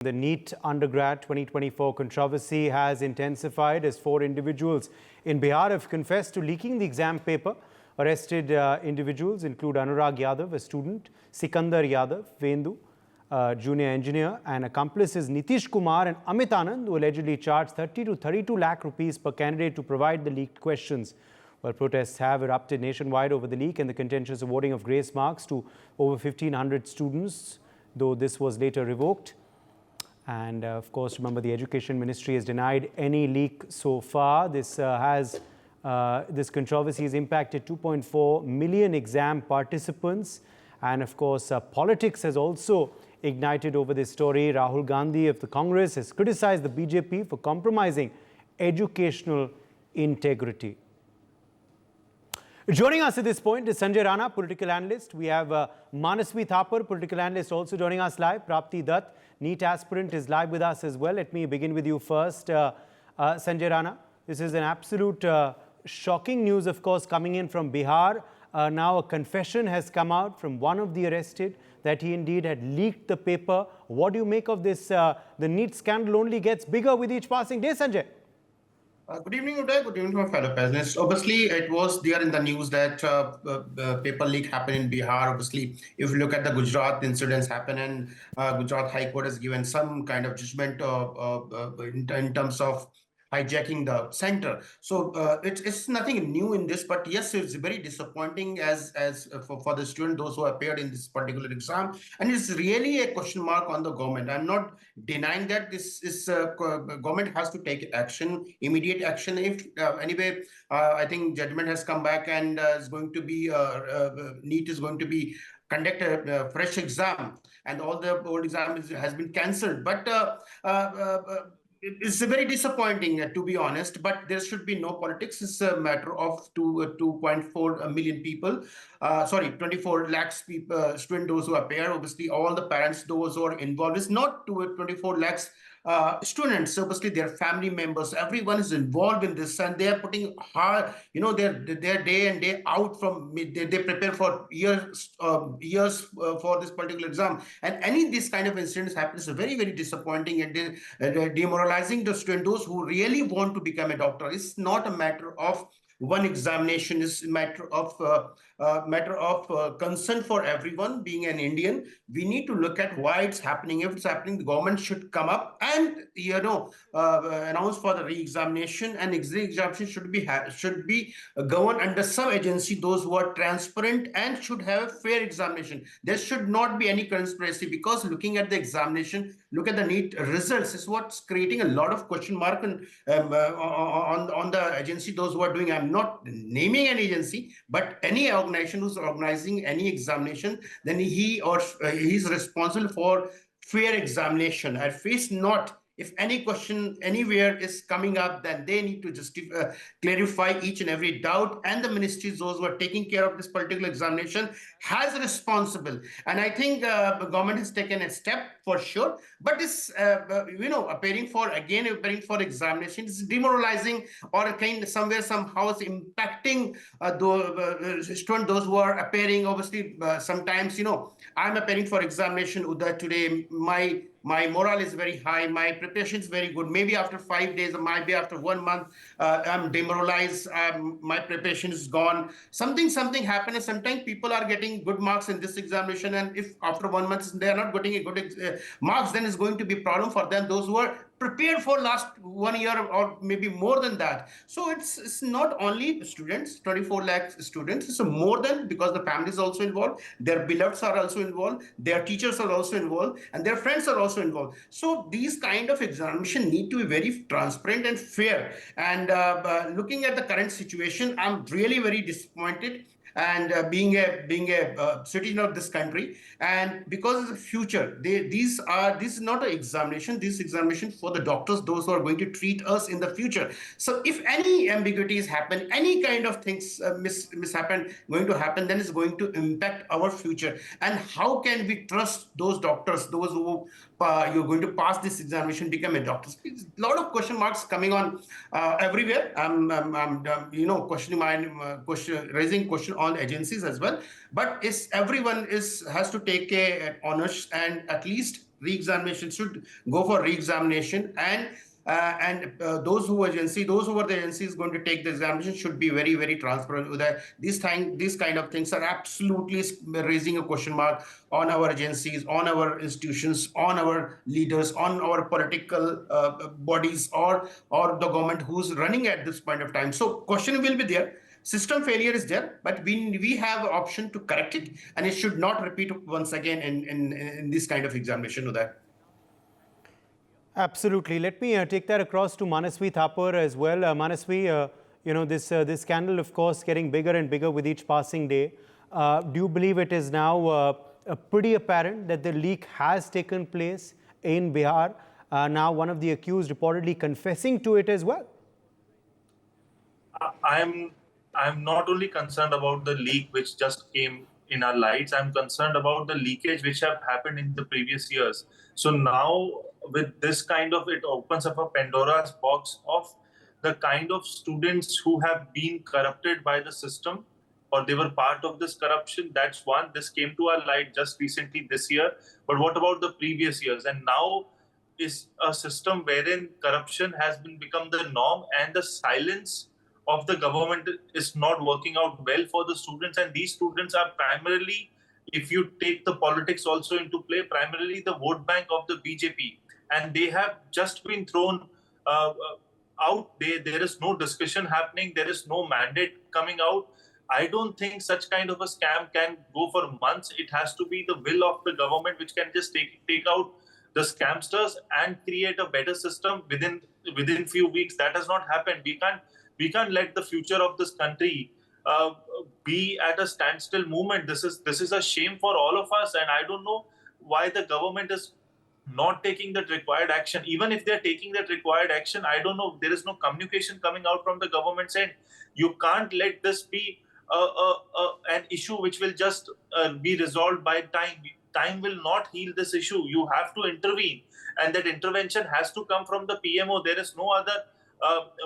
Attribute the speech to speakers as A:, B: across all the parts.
A: The NEET undergrad 2024 controversy has intensified as 4 individuals in Bihar have confessed to leaking the exam paper. Arrested individuals include Anurag Yadav, a student, Sikandar Yadavendu, junior engineer, and accomplices Nitish Kumar and Amit Anand, who allegedly charged 30 to 32 lakh rupees per candidate to provide the leaked questions. Well, protests have erupted nationwide over the leak and the contentious awarding of grace marks to over 1,500 students, though this was later revoked. And of course, remember, the Education Ministry has denied any leak so far. This controversy has impacted 2.4 million exam participants. And of course, politics has also ignited over this story. Rahul Gandhi of the Congress has criticized the BJP for compromising educational integrity. Joining us at this point is Sanjay Rana, political analyst. We have Manasvi Thapar, political analyst, also joining us live. Prapti Dutt, NEET aspirant, is live with us as well. Let me begin with you first. Sanjay Rana, this is an absolute shocking news, of course, coming in from Bihar. Now a confession has come out from one of the arrested that he indeed had leaked the paper. What do you make of this? The NEET scandal only gets bigger with each passing day, Sanjay.
B: Good evening, Uday. Good evening to my fellow panelists. Obviously, it was there in the news that paper leak happened in Bihar. Obviously, if you look at the Gujarat incidents happen, and Gujarat High Court has given some kind of judgment in terms of hijacking the center. So it's nothing new in this, but yes, it's very disappointing as for the student, those who appeared in this particular exam, and it's really a question mark on the government. I'm not denying that this is government has to take action, immediate action. If anyway, I think judgment has come back and is going to be NEET is going to be conduct a fresh exam, and all the old exam has been cancelled. But it's very disappointing, to be honest, but there should be no politics. It's a matter of 2.4 million people, 24 lakhs people, students, those who appear, obviously all the parents, those who are involved. It's not 24 lakhs students, obviously their family members, everyone is involved in this, and they are putting hard, their day and day out from, they prepare for years for this particular exam, and any this kind of incidents happens is very, very disappointing and demoralizing the students, those who really want to become a doctor. It's not a matter of one examination, is a matter of concern for everyone. Being an Indian, we need to look at why it's happening. If it's happening, the government should come up and announce for the re-examination, and examination should be governed under some agency, those who are transparent and should have a fair examination. There should not be any conspiracy, because looking at the examination, look at the NEET results, is what's creating a lot of question mark on the agency, those who are doing. I'm not naming an agency, but any organization who's organizing any examination, then he or he's responsible for fair examination. At least not, if any question anywhere is coming up, then they need to clarify each and every doubt, and the ministries, those who are taking care of this particular examination, has a responsible. And I think the government has taken a step for sure, but it's appearing for examination is demoralizing, or kind somewhere somehow is impacting those who are appearing. Obviously, sometimes I'm appearing for examination, Uday, today. My morale is very high. My preparation is very good. Maybe after 5 days, or maybe after 1 month, I'm demoralized. My preparation is gone. Something happened, and sometimes people are getting good marks in this examination, and if after 1 month they are not getting a good marks, then it's going to be a problem for them. Those who are prepared for last 1 year or maybe more than that. So it's not only students, 24 lakh students. It's more than, because the families are also involved, their beloveds are also involved, their teachers are also involved, and their friends are also involved. So these kind of examination need to be very transparent and fair. And looking at the current situation, I'm really very disappointed. And being a citizen of this country, and because of the future, this is not an examination. This examination for the doctors, those who are going to treat us in the future. So if any ambiguities happen, any kind of things mishappen going to happen, then it's going to impact our future. And how can we trust those doctors, those who you're going to pass this examination, become a doctor? A lot of question marks coming on everywhere. I'm raising question on agencies as well. But everyone has to take a honest and at least re-examination should go for re-examination, and those who were the agencies going to take the examination should be very, very transparent with that. These kind of things are absolutely raising a question mark on our agencies, on our institutions, on our leaders, on our political bodies, or the government who's running at this point of time. So question will be there. System failure is there, but we have the option to correct it, and it should not repeat once again in this kind of examination. With that.
A: Absolutely. Let me take that across to Manasvi Thapar as well. Manasvi, this scandal, of course, getting bigger and bigger with each passing day. Do you believe it is now pretty apparent that the leak has taken place in Bihar? Now, one of the accused reportedly confessing to it as well.
C: I'm not only concerned about the leak which just came in our lights. I'm concerned about the leakage which have happened in the previous years. So now with this kind of, it opens up a Pandora's box of the kind of students who have been corrupted by the system, or they were part of this corruption. That's one. This came to our light just recently this year. But what about the previous years? And now is a system wherein corruption has become the norm, and the silence of the government is not working out well for the students. And these students are primarily, if you take the politics also into play, primarily the vote bank of the BJP. And they have just been thrown out. There is no discussion happening. There is no mandate coming out. I don't think such kind of a scam can go for months. It has to be the will of the government which can just take out the scamsters and create a better system within few weeks. That has not happened. We can't let the future of this country be at a standstill movement. This is a shame for all of us, and I don't know why the government is not taking that required action. Even if they're taking that required action, I don't know. There is no communication coming out from the government's end. You can't let this be an issue which will just be resolved by time. Time will not heal this issue. You have to intervene, and that intervention has to come from the PMO. There is no other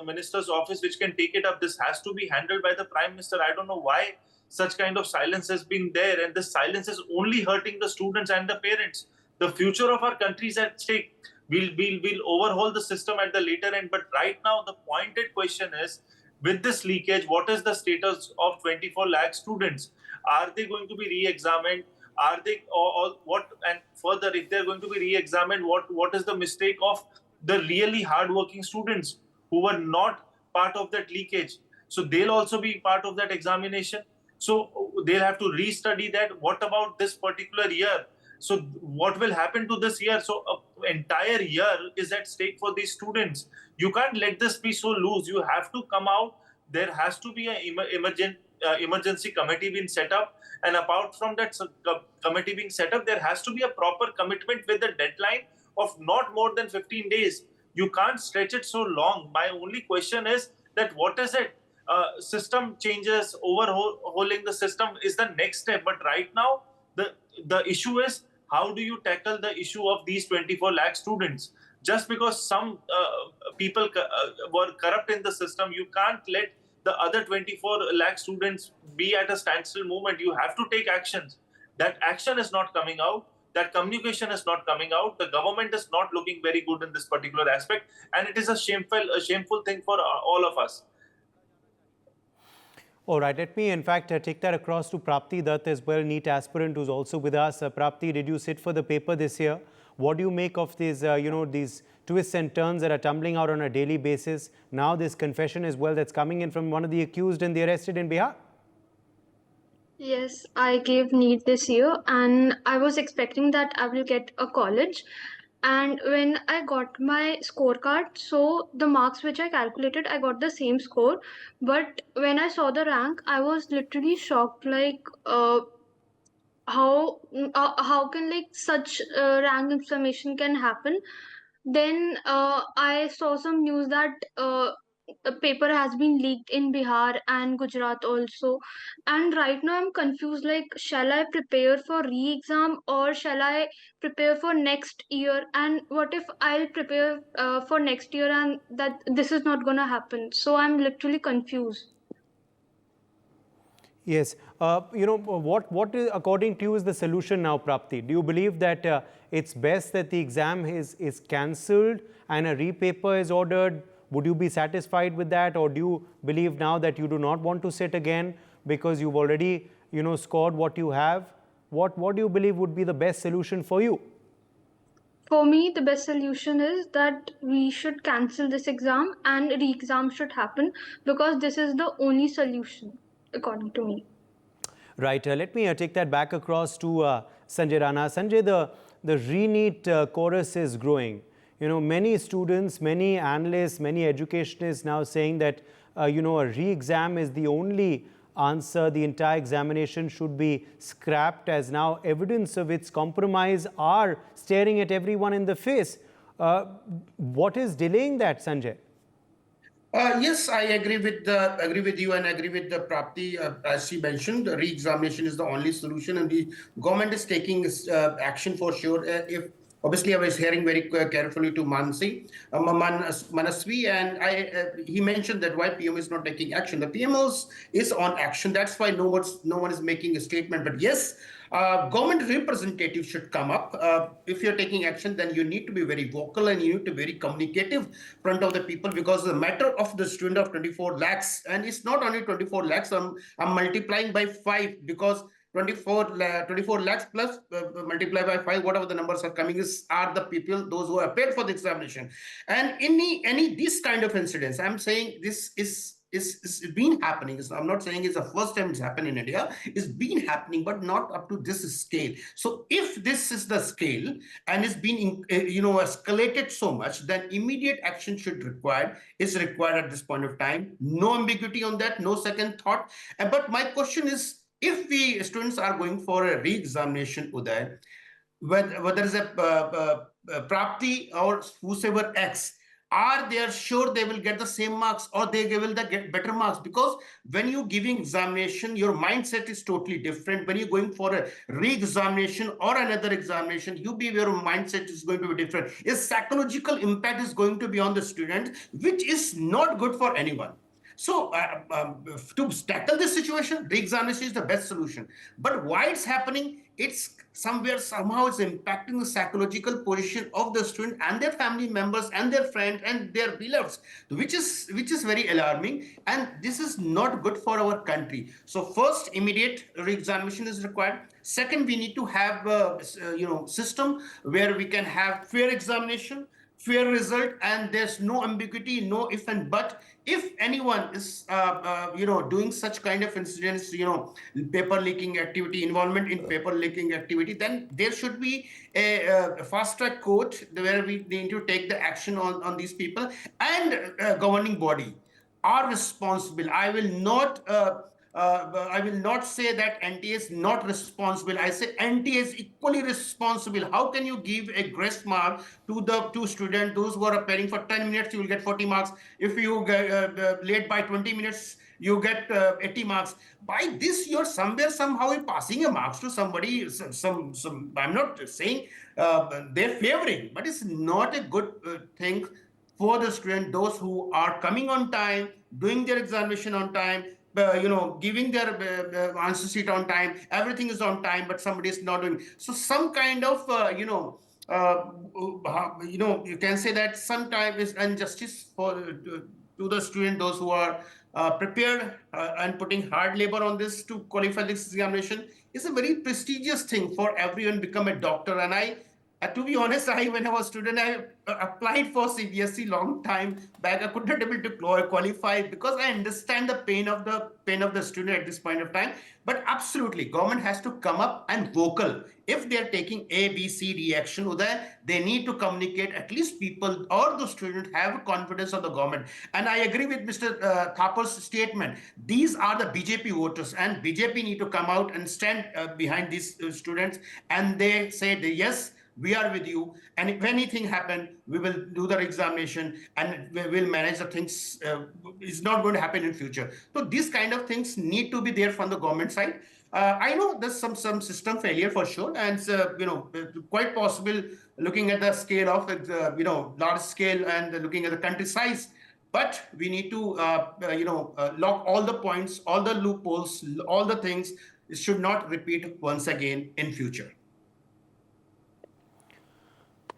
C: minister's office which can take it up. This has to be handled by the Prime Minister. I don't know why such kind of silence has been there, and this silence is only hurting the students and the parents. The future of our country is at stake. We'll overhaul the system at the later end, but right now the pointed question is, with this leakage, what is the status of 24 lakh students? Are they going to be re-examined? Are they, or what? And further, if they're going to be re-examined, what is the mistake of the really hardworking students who were not part of that leakage? So they'll also be part of that examination. So they'll have to restudy that. What about this particular year? So what will happen to this year? So an entire year is at stake for these students. You can't let this be so loose. You have to come out. There has to be an emergency committee being set up. And apart from that committee being set up, there has to be a proper commitment with a deadline of not more than 15 days. You can't stretch it so long. My only question is that what is it? System changes, overhauling the system is the next step. But right now, the issue is, how do you tackle the issue of these 24 lakh students? Just because some people were corrupt in the system, you can't let the other 24 lakh students be at a standstill movement. You have to take actions. That action is not coming out. That communication is not coming out. The government is not looking very good in this particular aspect, and it is a shameful thing for all of us.
A: All right, let me in fact take that across to Prapti Dutt as well, NEET aspirant who's also with us. Prapti, did you sit for the paper this year? What do you make of these, these twists and turns that are tumbling out on a daily basis? Now this confession as well that's coming in from one of the accused and the arrested in Bihar.
D: Yes, I gave NEET this year and I was expecting that I will get a college. And when I got my scorecard, so the marks which I calculated, I got the same score. But when I saw the rank, I was literally shocked, like how can like such rank information can happen. Then I saw some news that the paper has been leaked in Bihar and Gujarat also. And right now I'm confused, like shall I prepare for re-exam or shall I prepare for next year? And what if I'll prepare for next year and that this is not gonna happen? So I'm literally confused.
A: Yes. What is, according to you, is the solution now, Prapti? Do you believe that it's best that the exam is cancelled and a repaper is ordered? Would you be satisfied with that, or do you believe now that you do not want to sit again because you've already, scored what you have? What do you believe would be the best solution for you?
D: For me, the best solution is that we should cancel this exam and re-exam should happen, because this is the only solution, according to me.
A: Right. Let me take that back across to Sanjay Rana. Sanjay, the re-NEET chorus is growing. Many students, many analysts, many educationists now saying that, a re-exam is the only answer. The entire examination should be scrapped, as now evidence of its compromise are staring at everyone in the face. What is delaying that, Sanjay?
B: Yes, I agree with you and agree with the Prapti. As she mentioned, the re-examination is the only solution, and the government is taking action for sure. If obviously I was hearing very carefully to Manasvi, and he mentioned that why PM is not taking action. The PM is on action. That's why no one is making a statement. But yes, government representatives should come up. If you're taking action, then you need to be very vocal and you need to be very communicative front of the people, because the matter of the student of 24 lakhs, and it's not only 24 lakhs, I'm multiplying by 5, because 24 lakhs plus multiply by 5, whatever the numbers are coming, are the people, those who have paid for the examination. And any this kind of incidents, I'm saying this is been happening. I'm not saying it's the first time it's happened in India. It's been happening, but not up to this scale. So if this is the scale and it's been escalated so much, then immediate action is required at this point of time. No ambiguity on that, no second thought. But my question is, if we students are going for a re-examination, Uday, whether it's a Prapti or whosoever X, are they sure they will get the same marks, or they will get better marks? Because when you're giving examination, your mindset is totally different. When you're going for a re-examination or another examination, your mindset is going to be different. Its psychological impact is going to be on the student, which is not good for anyone. So to tackle this situation, re-examination is the best solution. But why it's happening? It's somehow it's impacting the psychological position of the student and their family members and their friends and their beloveds, which is very alarming, and this is not good for our country. So first, immediate re-examination is required. Second, we need to have a system where we can have fair examination, fair result, and there's no ambiguity, no if and but. If anyone is doing such kind of incidents, paper leaking activity, involvement in paper leaking activity, then there should be a fast track court where we need to take the action on these people, and governing body are responsible. I will not say that NTA is not responsible. I say NTA is equally responsible. How can you give a grace mark to the two students, those who are appearing for 10 minutes, you will get 40 marks. If you get late by 20 minutes, you get 80 marks. By this, you're somehow passing a marks to somebody. I'm not saying they're favoring, but it's not a good thing for the student, those who are coming on time, doing their examination on time, giving their answer sheet on time, everything is on time, but somebody is not doing. So some kind of, you can say that sometimes is injustice to the student, those who are prepared and putting hard labor on this to qualify this examination. Is a very prestigious thing for everyone become a doctor. And to be honest, when I was a student, I applied for CBSE long time back. I could not able to qualify because I understand the pain of the student at this point of time. But absolutely, government has to come up and vocal. If they are taking A, B, C, D action, Uday, they need to communicate. At least people or the student have confidence of the government. And I agree with Mr. Thapar's statement. These are the BJP voters, and BJP need to come out and stand behind these students. And they say, yes, we are with you, and if anything happens, we will do the examination and we will manage the things. It's not going to happen in future. So these kind of things need to be there from the government side. I know there's some system failure for sure, and quite possible looking at the scale of large scale and looking at the country size. But we need to lock all the points, all the loopholes, all the things. It should not repeat once again in future.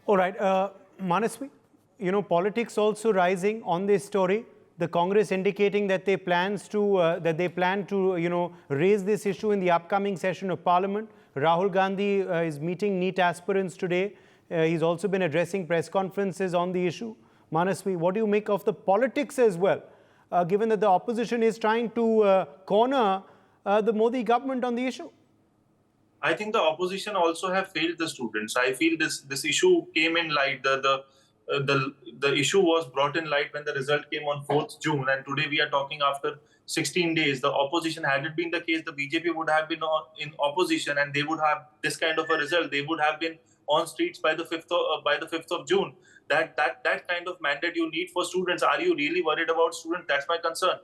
A: All right, Manaswi, politics also rising on this story. The Congress indicating that they plan to raise this issue in the upcoming session of Parliament. Rahul Gandhi is meeting NEET aspirants today. He's also been addressing press conferences on the issue. Manaswi, what do you make of the politics as well, given that the opposition is trying to corner the Modi government on the issue?
C: I think the opposition also have failed the students. I feel this issue came in light. The issue was brought in light when the result came on 4th June, and today we are talking after 16 days. The opposition, had it been the case, the BJP would have been in opposition, and they would have this kind of a result. They would have been on streets by the 5th of June. That kind of mandate you need for students. Are you really worried about students? That's my concern.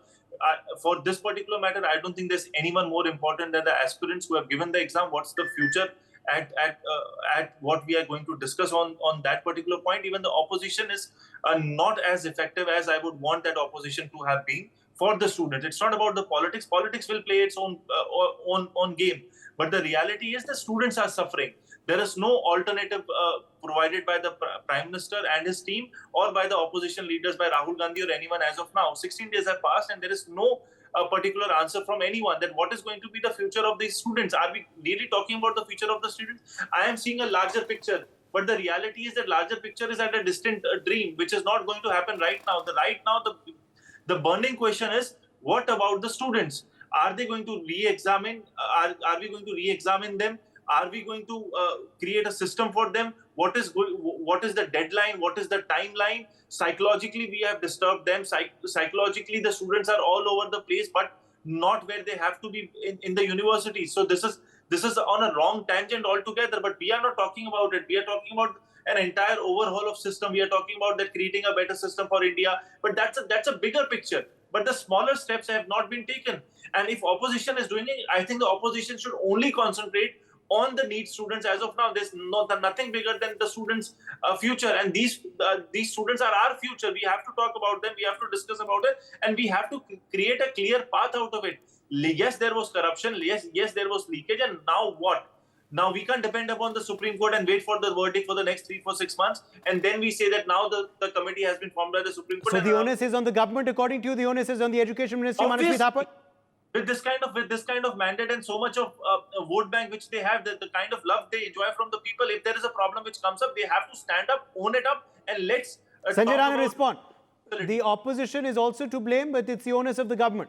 C: For this particular matter, I don't think there's anyone more important than the aspirants who have given the exam. What's the future at what we are going to discuss on that particular point? Even the opposition is not as effective as I would want that opposition to have been for the students. It's not about the politics. Politics will play its own game. But the reality is the students are suffering. There is no alternative provided by the Prime Minister and his team or by the opposition leaders, by Rahul Gandhi or anyone as of now. 16 days have passed and there is no particular answer from anyone that what is going to be the future of these students. Are we really talking about the future of the students? I am seeing a larger picture. But the reality is that larger picture is at a distant dream, which is not going to happen right now. The burning question is, what about the students? Are they going to re-examine? Are we going to re-examine them? Are we going to create a system for them? What is the deadline? What is the timeline? Psychologically, we have disturbed them. Psychologically, the students are all over the place, but not where they have to be in the university. So this is on a wrong tangent altogether. But we are not talking about it. We are talking about an entire overhaul of system. We are talking about that creating a better system for India. But that's a bigger picture. But the smaller steps have not been taken. And if opposition is doing it, I think the opposition should only concentrate on the NEET students as of now. There's nothing bigger than the students' future. And these students are our future. We have to talk about them. We have to discuss about it. And we have to create a clear path out of it. Yes, there was corruption. Yes, there was leakage. And now what? Now we can't depend upon the Supreme Court and wait for the verdict for the next 3, 4, 6 months. And then we say that now the committee has been formed by the Supreme Court.
A: So the onus is on the government, according to you. The onus is on the Education Ministry, Manaswi Thapar?
C: With this kind of mandate and so much of vote bank which they have, the kind of love they enjoy from the people, if there is a problem which comes up, they have to stand up, own it up, and let's
A: Sanjay Rana, respond. The opposition is also to blame, but it's the onus of the government.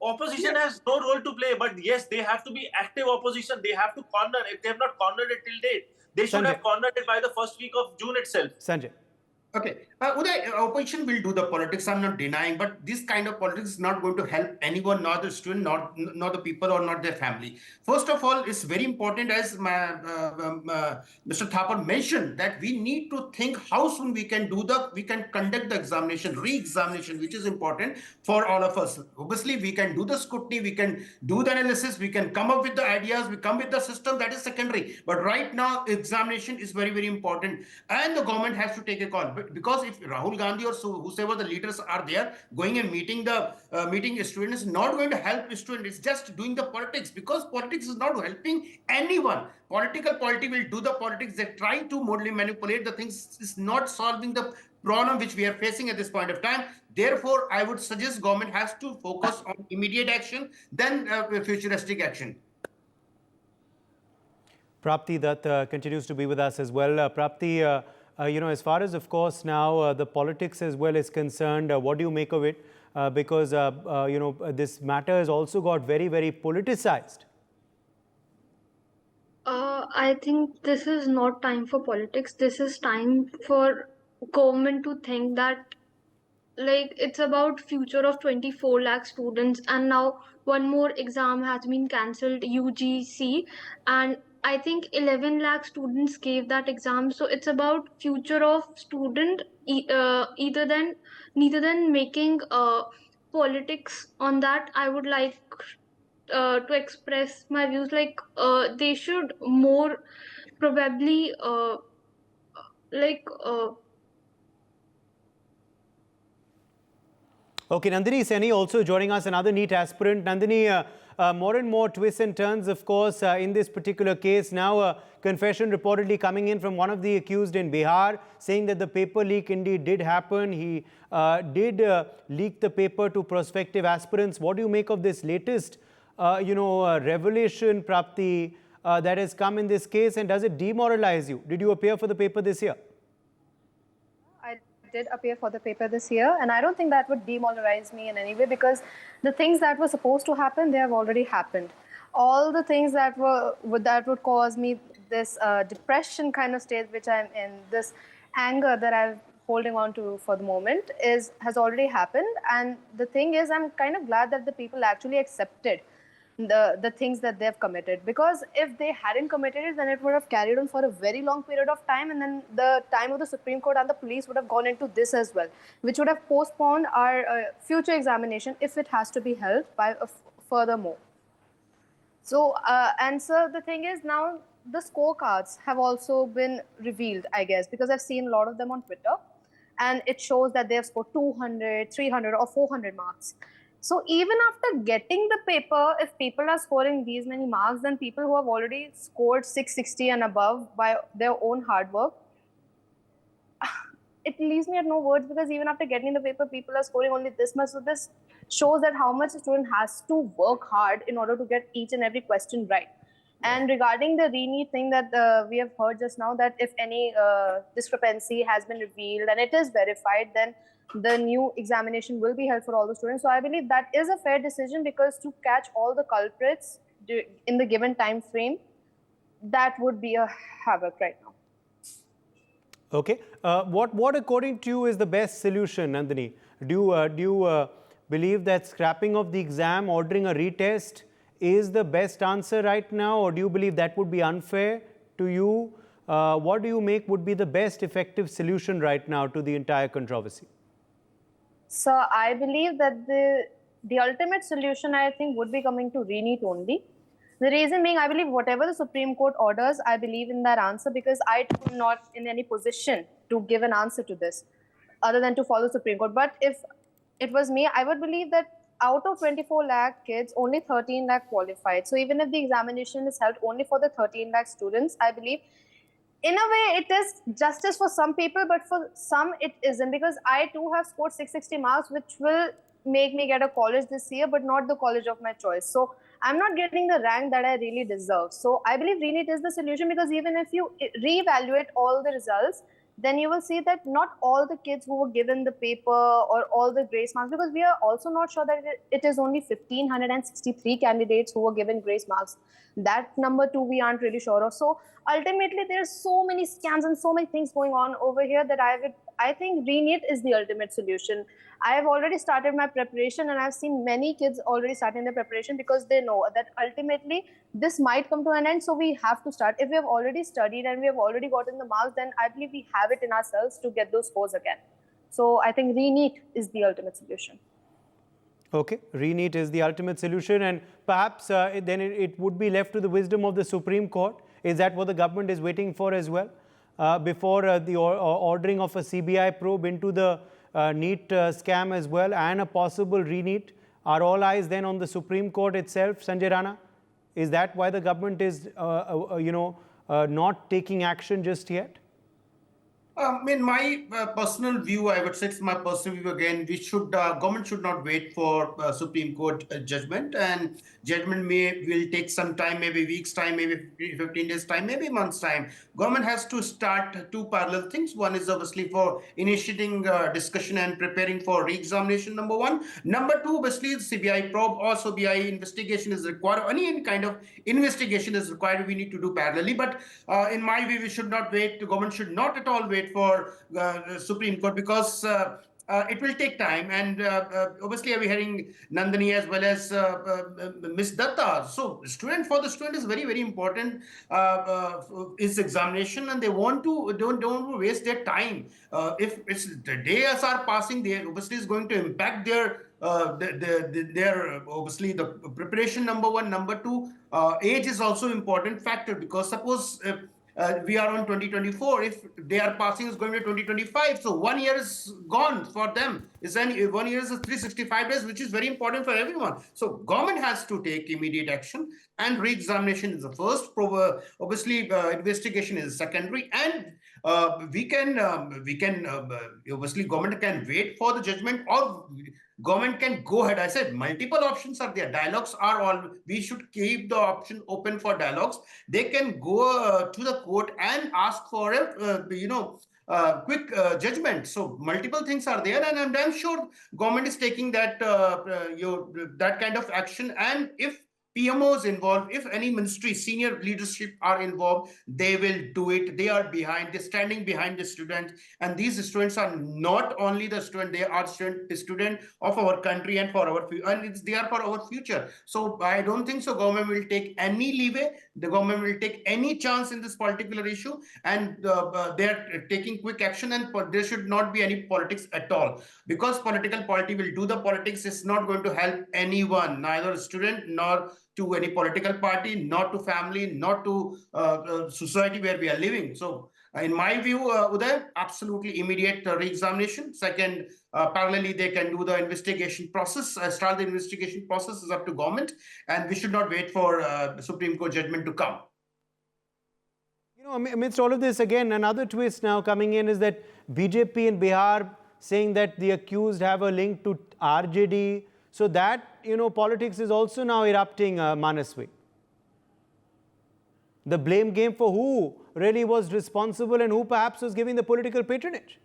C: Opposition has no role to play, but yes, they have to be active opposition. They have to corner. If they have not cornered it till date, they should have cornered it by the first week of June itself.
A: Sanjay.
B: Okay, Uday, opposition will do the politics. I'm not denying, but this kind of politics is not going to help anyone, not the student, not the people, or not their family. First of all, it's very important, as Mr. Thapar mentioned, that we need to think how soon we can conduct the examination, re-examination, which is important for all of us. Obviously, we can do the scrutiny, we can do the analysis, we can come up with the ideas, we come with the system. That is secondary. But right now, examination is very, very important, and the government has to take a call. Because if Rahul Gandhi or whoever the leaders are there going and meeting students, is not going to help students. It's just doing the politics, because politics is not helping anyone. Political party will do the politics. They're trying to modally manipulate the things. It's not solving the problem which we are facing at this point of time. Therefore, I would suggest government has to focus on immediate action, then futuristic action.
A: Prapti, that continues to be with us as well. Prapti, as far as, of course, now the politics as well is concerned, what do you make of it? Because, this matter has also got very, very politicized.
D: I think this is not time for politics. This is time for government to think that, like, it's about future of 24 lakh students, and now one more exam has been cancelled, UGC, and I think 11 lakh students gave that exam. So it's about future of student, neither than making politics on that. I would like to express my views, like they should more probably
A: Okay, Nandini Seni also joining us, another NEET aspirant. Nandini, more and more twists and turns, of course, in this particular case. Now, a confession reportedly coming in from one of the accused in Bihar, saying that the paper leak indeed did happen. He did leak the paper to prospective aspirants. What do you make of this latest, revelation, Prapti, that has come in this case, and does it demoralize you? Did you appear for the paper this year?
E: I did appear for the paper this year, and I don't think that would demoralize me in any way, because the things that were supposed to happen, they have already happened. All the things that would cause me this depression kind of state which I'm in, this anger that I'm holding on to for the moment, has already happened. And the thing is, I'm kind of glad that the people actually accepted the things that they've committed, because if they hadn't committed it, then it would have carried on for a very long period of time, and then the time of the Supreme Court and the police would have gone into this as well, which would have postponed our future examination if it has to be held by furthermore. So so the thing is, now the scorecards have also been revealed, I guess, because I've seen a lot of them on Twitter, and it shows that they have scored 200, 300 or 400 marks. So even after getting the paper, if people are scoring these many marks, then people who have already scored 660 and above by their own hard work, it leaves me at no words, because even after getting the paper, people are scoring only this much. So this shows that how much a student has to work hard in order to get each and every question right. And regarding the re-NEET thing that we have heard just now, that if any discrepancy has been revealed and it is verified, then the new examination will be held for all the students. So I believe that is a fair decision, because to catch all the culprits in the given time frame, that would be a havoc right now.
A: Okay. What according to you is the best solution, Nandini? Do you believe that scrapping of the exam, ordering a retest is the best answer right now, or do you believe that would be unfair to you? What do you make would be the best effective solution right now to the entire controversy?
E: So I believe that the ultimate solution, I think, would be coming to re-NEET only. The reason being, I believe whatever the Supreme Court orders, I believe in that answer, because I am not in any position to give an answer to this other than to follow Supreme Court. But if it was me, I would believe that out of 24 lakh kids, only 13 lakh qualified. So even if the examination is held only for the 13 lakh students, I believe in a way it is justice for some people, but for some it isn't, because I too have scored 660 marks, which will make me get a college this year, but not the college of my choice. So I'm not getting the rank that I really deserve. So I believe re-NEET is the solution, because even if you reevaluate all the results, then you will see that not all the kids who were given the paper or all the grace marks, because we are also not sure that it is only 1,563 candidates who were given grace marks. That number too, we aren't really sure of. So ultimately, there's so many scams and so many things going on over here that I think re-NEET is the ultimate solution. I have already started my preparation, and I've seen many kids already starting their preparation, because they know that ultimately this might come to an end. So we have to start. If we have already studied and we have already gotten the marks, then I believe we have it in ourselves to get those scores again. So I think re-NEET is the ultimate solution.
A: Okay, re-NEET is the ultimate solution, and perhaps then it would be left to the wisdom of the Supreme Court. Is that what the government is waiting for as well? Before the ordering of a CBI probe into the NEET scam as well, and a possible re-NEET, are all eyes then on the Supreme Court itself, Sanjay Rana? Is that why the government is, not taking action just yet?
B: In my personal view, I would say it's my personal view again. Government should not wait for Supreme Court judgment, and judgment will take some time, maybe weeks time, maybe 15 days time, maybe months time. Government has to start two parallel things. One is obviously for initiating discussion and preparing for re-examination, number one. Number two, obviously the CBI probe or CBI investigation is required. Any kind of investigation is required. We need to do parallelly. But in my view, we should not wait. The government should not at all wait for the Supreme Court, because it will take time, and obviously we're hearing Nandini as well as Miss Datta. So for the student is very, very important is examination, and they don't want to waste their time. If the days are passing, they obviously is going to impact their obviously the preparation, number one. Number two, age is also important factor, because suppose we are on 2024. If they are passing, is going to 2025. So 1 year is gone for them. Is then 1 year is 365 days, which is very important for everyone. So government has to take immediate action, and re-examination is the first. Obviously, investigation is secondary, and we can obviously government can wait for the judgment, or government can go ahead. I said multiple options are there. Dialogues are all. We should keep the option open for dialogues. They can go to the court and ask for a quick judgment. So multiple things are there, and I'm sure government is taking that that kind of action. And if PMO is involved, if any ministry senior leadership are involved, they will do it. They are behind, they're standing behind the students, and these students are not only the student, they are student of our country and for our they are for our future. So I don't think so government will take any leeway. The government will take any chance in this particular issue, and they are taking quick action, and there should not be any politics at all, because political party will do the politics. It's not going to help anyone, neither student nor to any political party, not to family, not to society where we are living. So in my view, Uday, absolutely immediate re-examination. Second, parallelly, they can do the investigation process, start the investigation process is up to government, and we should not wait for Supreme Court judgment to come.
A: You know, amidst all of this, again, another twist now coming in is that BJP in Bihar saying that the accused have a link to RJD. So that, you know, politics is also now erupting, Manaswi. The blame game for who really was responsible and who perhaps was giving the political patronage.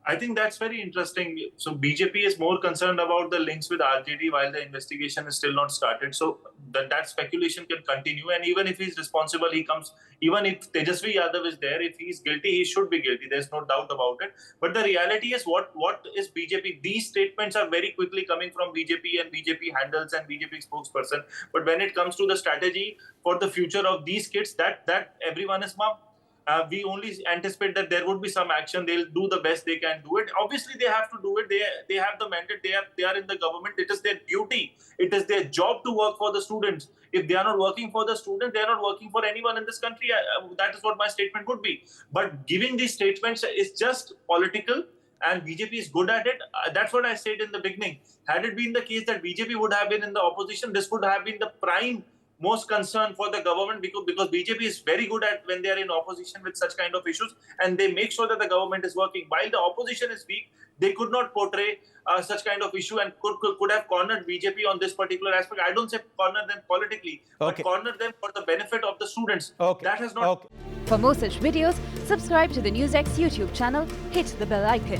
C: I think that's very interesting. So BJP is more concerned about the links with RJD while the investigation is still not started. So that speculation can continue. And even if he's responsible, he comes, even if Tejasvi Yadav is there, if he's guilty, he should be guilty. There's no doubt about it. But the reality is what is BJP? These statements are very quickly coming from BJP and BJP handles and BJP spokesperson. But when it comes to the strategy for the future of these kids, that everyone is mum. We only anticipate that there would be some action. They'll do the best they can do it. Obviously, they have to do it. They have the mandate. They are in the government. It is their duty. It is their job to work for the students. If they are not working for the students, they are not working for anyone in this country. That is what my statement would be. But giving these statements is just political, and BJP is good at it. That's what I said in the beginning. Had it been the case that BJP would have been in the opposition, this would have been the prime most concern for the government, because BJP is very good at when they are in opposition with such kind of issues, and they make sure that the government is working. While the opposition is weak, they could not portray such kind of issue and could have cornered BJP on this particular aspect. I don't say corner them politically, but corner them for the benefit of the students. That has not.
F: For more such videos, subscribe to the NewsX YouTube channel, hit the bell icon.